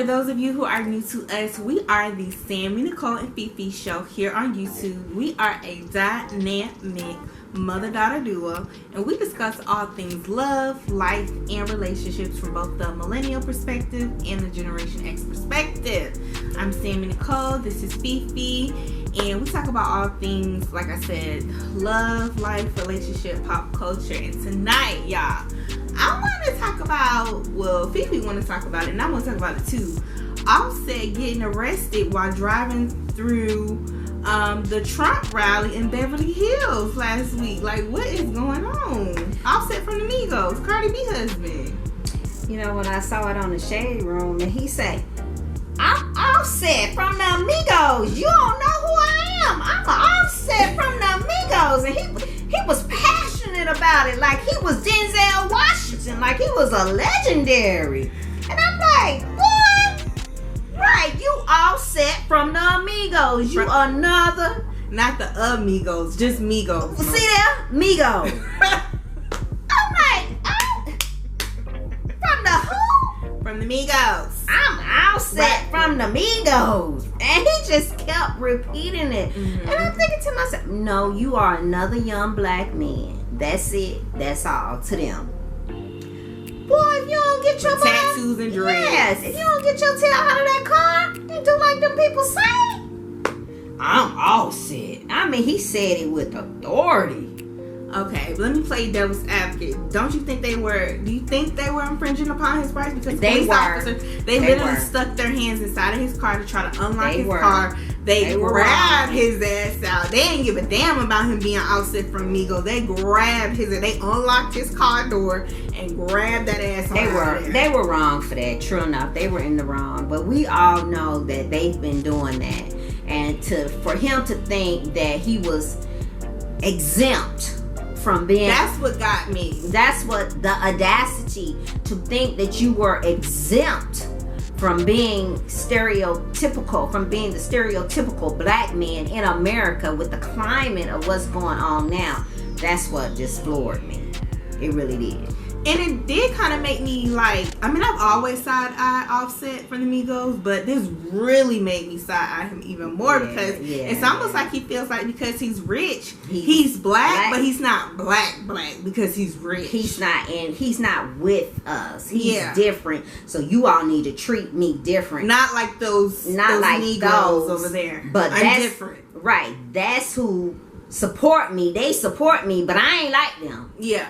For those of you who are new to us, we are the Sammy, Nicole, and Fifi show here on YouTube. We are a dynamic mother-daughter duo, and we discuss all things love, life, and relationships from both the millennial perspective and the Generation X perspective. I'm Sammy Nicole, this is Fifi, and we talk about all things, like I said, love, life, relationship, pop culture. And tonight, y'all, I want to talk about, well, Fifi want to talk about it, and I want to talk about it too. Offset getting arrested while driving through the Trump rally in Beverly Hills last week. Like, what is going on? Offset from the Migos, Cardi B husband. You know, when I saw it on the Shade Room, and he said, I'm Offset from the Migos. You don't know who I am. I'm Offset from the Migos. And he was passionate about it, like he was Denzel Washington, like he was a legendary. And I'm like, boy, right, you Offset from the Amigos. You another. Not the Amigos, just Migos. See there? Migos. I'm like, oh, from the who? From the Migos. I'm Offset from the Migos. And he just kept repeating it. Mm-hmm. And I'm thinking to myself, no, you are another young black man. That's it. That's all to them. Boy, if you don't get your tattoos and dreads. Yes, if you don't get your tail out of that car and do like them people say, I'm Offset. I mean, he said it with authority. Okay, let me play devil's advocate. Don't you think do you think they were infringing upon his rights? Because they were. Officers, they literally stuck their hands inside of his car to try to unlock his car. They grabbed his ass out. They didn't give a damn about him being Offset from Migos. They grabbed they unlocked his car door and grabbed that ass. They were wrong for that. True enough, they were in the wrong. But we all know that they've been doing that, and for him to think that he was exempt from being, that's what got me. That's what the audacity to think that you were exempt from being the stereotypical black man in America with the climate of what's going on now. That's what just floored me. It really did. And it did kind of make me like, I mean, I've always side-eyed Offset from the Migos, but this really made me side-eye him even more because it's almost like he feels like because he's rich, he's black, but he's not black because he's rich. He's not with us. He's different. So you all need to treat me different. Not like those Migos over there. But I'm different. Right. That's who support me. They support me, but I ain't like them. Yeah.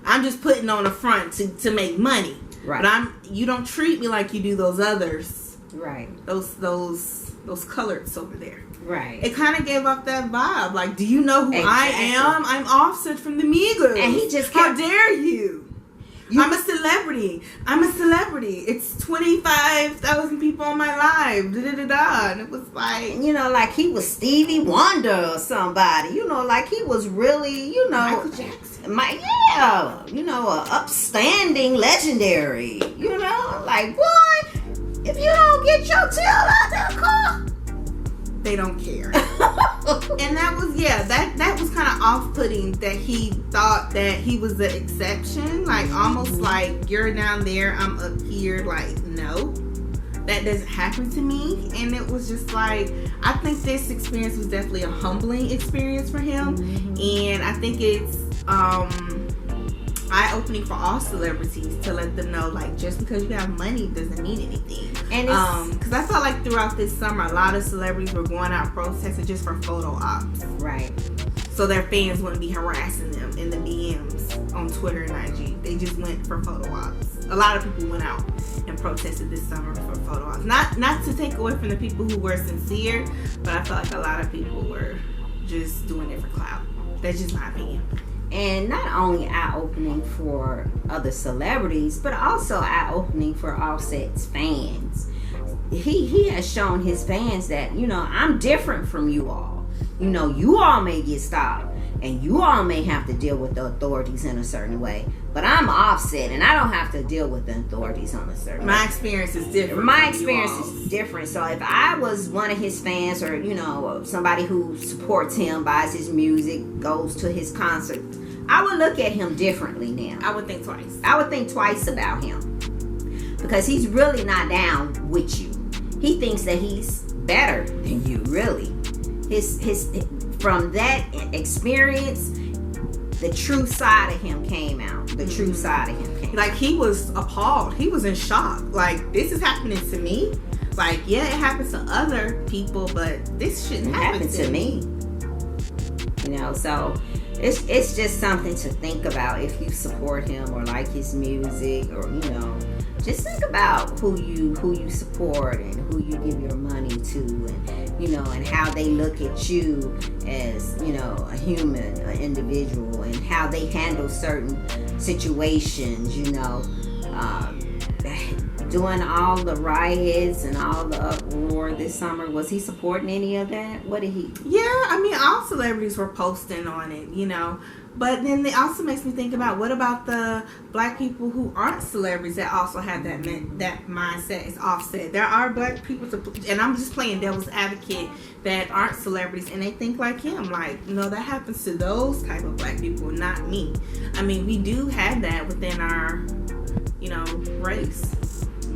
I'm just putting on the front to make money. Right. But you don't treat me like you do those others. Right. Those coloreds over there. Right. It kind of gave off that vibe. Like, do you know who I am? I'm Offset from the Migos. And he just how dare you? I'm a celebrity. It's 25,000 people on my live. And it was like, like he was Stevie Wonder or somebody. Like he was really, Michael Jackson. An upstanding legendary. Like, boy, if you don't get your tail out that car, they don't care. And that was kind of off-putting that he thought that he was the exception. Like, almost like, you're down there, I'm up here. Like, no, that doesn't happen to me. And it was just like, I think this experience was definitely a humbling experience for him. Mm-hmm. And I think it's eye-opening for all celebrities to let them know, like, just because you have money doesn't mean anything. And because I felt like throughout this summer, a lot of celebrities were going out protesting just for photo ops. Right. So their fans wouldn't be harassing them in the DMs on Twitter and IG. They just went for photo ops. A lot of people went out and protested this summer for photo ops. Not to take away from the people who were sincere, but I felt like a lot of people were just doing it for clout. That's just my opinion. And not only eye-opening for other celebrities, but also eye-opening for Offset's fans. He has shown his fans that, I'm different from you all. You all may get stopped, and you all may have to deal with the authorities in a certain way. But I'm Offset, and I don't have to deal with the authorities on a certain way. My experience is different. My experience is different. So if I was one of his fans, or, somebody who supports him, buys his music, goes to his concerts, I would look at him differently now. I would think twice. I would think twice about him. because he's really not down with you. He thinks that he's better than you, really. His from that experience, the true side of him came out. The true side of him came out. Like, he was appalled. He was in shock. Like, this is happening to me? Like, yeah, it happens to other people, but this shouldn't happen to me. You know, so it's just something to think about if you support him or like his music, or, you know, just think about who you support and who you give your money to, and, you know, and how they look at you as, you know, a human, an individual, and how they handle certain situations, you know. Doing all the riots and all the uproar this summer, was he supporting any of that? What did he? Yeah, I mean, all celebrities were posting on it, you know. But then it also makes me think about, what about the black people who aren't celebrities that also have that mindset? Is Offset. There are black people, and I'm just playing devil's advocate, that aren't celebrities and they think like him. Like, no, that happens to those type of black people, not me. I mean, we do have that within our, you know, race.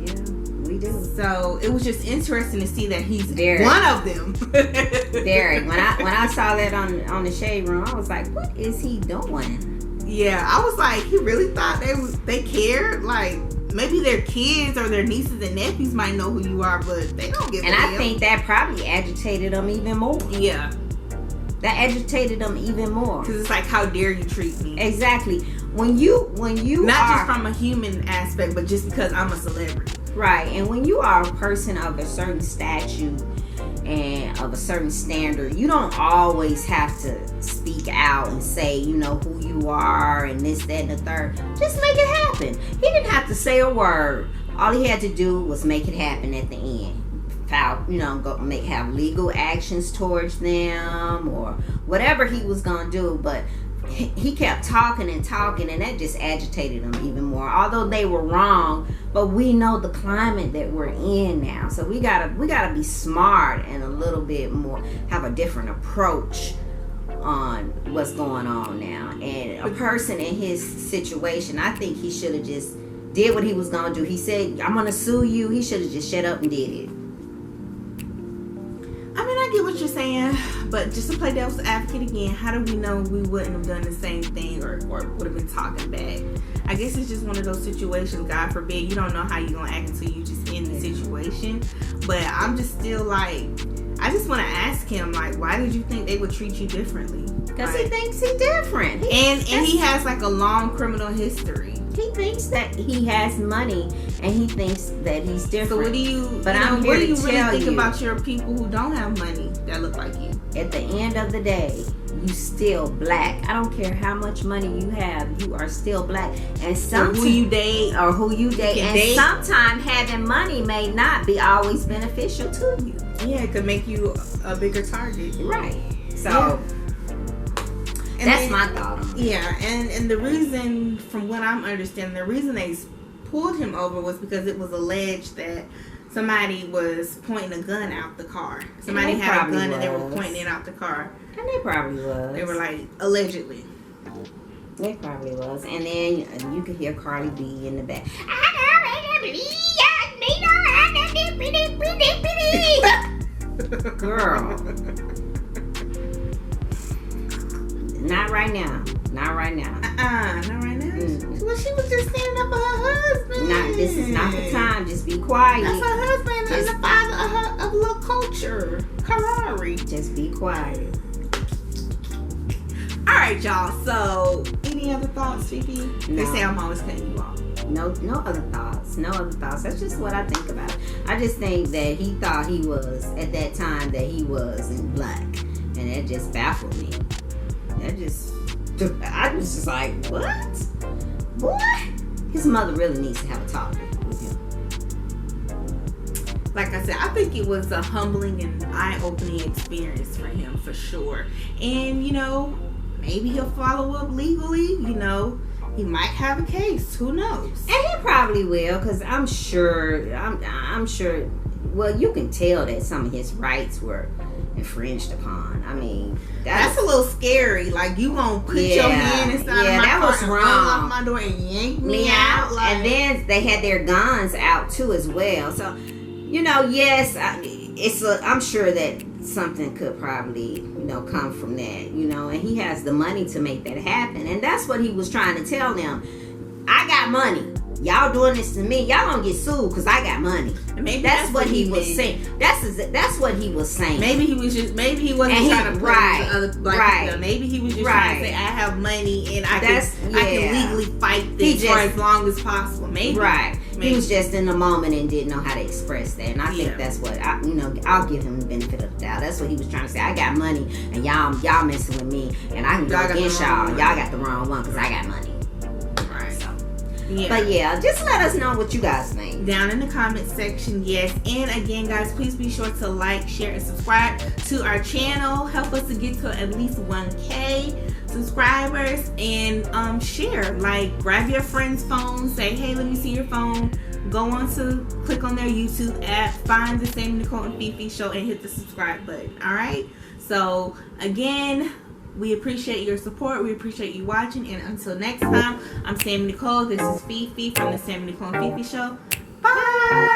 Yeah, we do. So it was just interesting to see that he's Derek. one of them. Derek, when I saw that on the Shade Room, I was like, what is he doing? Yeah, I was like, he really thought they cared. Like, maybe their kids or their nieces and nephews might know who you are, but they don't give a damn. And I think that probably agitated them even more. Yeah. That agitated them even more. Because it's like, how dare you treat me? Exactly. When you not just from a human aspect, but just because I'm a celebrity. Right. And when you are a person of a certain stature and of a certain standard, you don't always have to speak out and say, you know, who you are and this, that, and the third. Just make it happen. He didn't have to say a word. All he had to do was make it happen at the end. Have legal actions towards them or whatever he was gonna do, but he kept talking and talking, and that just agitated him even more. Although they were wrong, but we know the climate that we're in now, so we gotta be smart and a little bit more, have a different approach on what's going on now. And a person in his situation, I think he should have just did what he was gonna do. He said, I'm gonna sue you. He should have just shut up and did it. I mean, I get what you're saying, but just to play devil's advocate again, how do we know we wouldn't have done the same thing or would have been talking back? I guess it's just one of those situations, God forbid, you don't know how you're going to act until you just in the situation. But I'm just still like, I just want to ask him, like, why did you think they would treat you differently? Because he thinks he's different. And he has like a long criminal history. He thinks that he has money, and he thinks that he's different. So what do you? But I'm here to tell you. What do you really think about your people who don't have money that look like you? At the end of the day, you still black. I don't care how much money you have, you are still black. And who you date, and sometimes having money may not be always beneficial to you. Yeah, it could make you a bigger target. Right. So. Yeah. And that's my thought on it. Yeah, and the reason, from what I'm understanding, the reason they pulled him over was because it was alleged that somebody was pointing a gun out the car. Somebody had a gun and they were pointing it out the car. And they probably was. They were like, allegedly. They probably was. And then you could hear Cardi B in the back. Girl. Not right now. Not right now. Not right now. Well, she was just standing up for her husband. This is not the time. Just be quiet. That's her husband and the father of little culture. Karari. Just be quiet. All right, y'all. So, any other thoughts, Fifi? No. They say I'm always cutting you off. No other thoughts. No other thoughts. That's just what I think about it. I just think that he thought he was, at that time, that he was in black. And that just baffled me. I was just like, what? Boy, his mother really needs to have a talk with him. Like I said, I think it was a humbling and eye-opening experience for him, for sure. And, you know, maybe he'll follow up legally. You know, he might have a case. Who knows? And he probably will, because I'm sure well, you can tell that some of his rights were infringed upon. I mean, that's a little scary. Like, you gonna put your hand inside of my that car was and wrong. unlock my door and yank me out. Like, and then they had their guns out too as well. So, yes, I'm sure that something could probably, come from that, and he has the money to make that happen. And that's what he was trying to tell them. I got money. Y'all doing this to me. Y'all gonna get sued because I got money. Maybe that's what he was saying. That's what he was saying. Maybe he wasn't trying to play with other black people. Maybe he was just trying to say, I have money and I can legally fight this for as long as possible. Maybe. Right. He was just in the moment and didn't know how to express that. And I think that's what I'll give him the benefit of the doubt. That's what he was trying to say. I got money and y'all messing with me and I can go against y'all. Y'all got the wrong one because I got money. Yeah. But just let us know what you guys think down in the comment section. Yes, and again, guys, please be sure to like, share, and subscribe to our channel. Help us to get to at least 1K subscribers, and share. Like, grab your friend's phone, say, hey, let me see your phone. Go on to click on their YouTube app, find the Sammy Nicole and Fifi show, and hit the subscribe button. All right. So again, we appreciate your support. We appreciate you watching. And until next time, I'm Sammy Nicole. This is Fifi from the Sammy Nicole and Fifi Show. Bye.